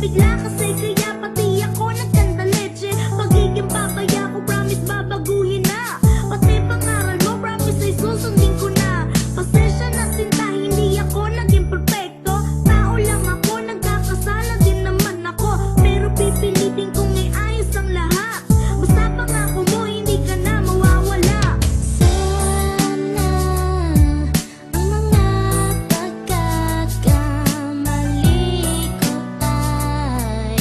nabigla kasi kaya pati ako nagkanda leche. Pagiging papaya ko, promise babaguhin na. Pati pangaral mo, promise ay susundin ko na. Pasensya na sinta, hindi ako naging perfecto. Tao lang ako, nagkakasala din naman ako. Pero pipilitin kong iayos ang lahat. Basta pangako mo, hindi ka na mawawala. Sana ang mga pagkakamali ko ay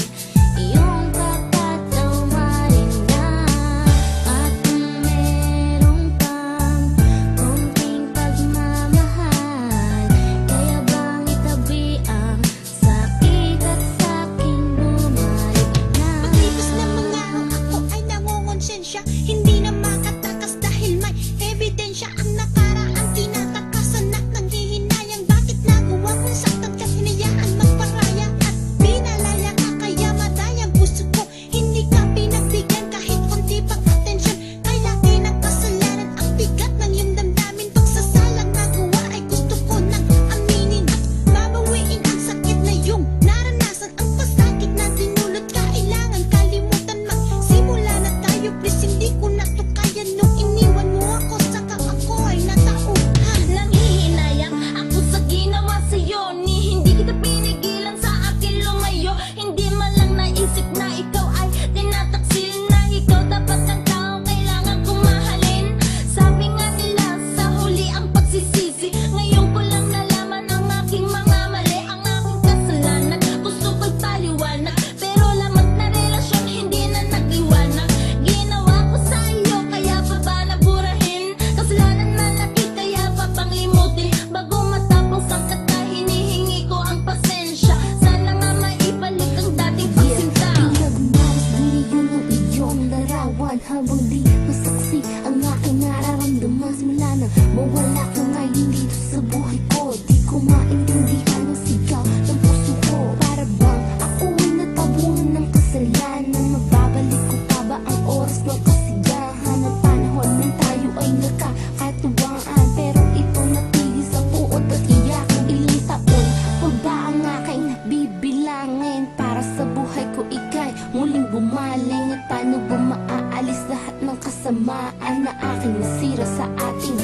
iyong papatawarin na. At kung meron pang konting pagmamahal, kaya bang itabi ang sakit at sa'king bumalik na. Pagkipos ng mga ako ay nangongonsensya. Hindi na makatakas dahil may ebidensya. Ang nakaraang tinatakasan na nanghihinayang. Bakit nagawa kong saktan ka, hinayaan magparaya at pinalaya ka, kaya madayang puso ko. Hindi ka pinagbigyan kahit konti pang atensyon. Kaya kinakasalanan ang bigat ng iyong damdamin. Pagsasalang nagawa ay gusto ko nang aminin at babawiin ang sakit na iyong naranasan. Ang pasakit na dinulot, kailangan kalimutan. Magsimula na tayo, please, hindi ko na to kaya. Nung iniwan mo ako, saka ako ay natauhan. Nanghihinayang ako sa ginawa sa'yo, ni hindi kita pinigilan sa akin lumayo. Hindi man lang naisip na ikaw ay tinataksil, na ikaw dapat ang taong kailangan kong mahalin. Sabi nga nila sa huli ang pagsisisi, ngayon ko lang nalaman ang aking mga mali, ang aking kasalanan. Gusto ko'y paliwanag, pero lamat na relasyon hindi na nag-iwanag. Ginawa ko sa iyo, kaya pa ba naburahin? Kasalanan malaki, kaya pa pang limutin. Bago matapos ang kata, hinihingi ko ang pasensya. Sana nga maibalik ang dating pagsinta. Pinagmalas din yun ang iyong larawan, habang di masaksi ang aking nararamdaman. Simula na mawala ka ngayon dito sa buhay ko, di ko maintindihan ang sigaw ng puso ko. Para bang ako ay natabunan ng kasalanan? Mababalik ko pa ba ang oras ng kasiyahan at panahon nang tayo ay nakakatuwaan? Pero ito natigil sa puot at iyak. Ilang taon pa ba ang aking bibilangin para sa buhay ko ika'y muling bumaling? At paano ba maaalis lahat ng kasamaan na aking nasira sa ating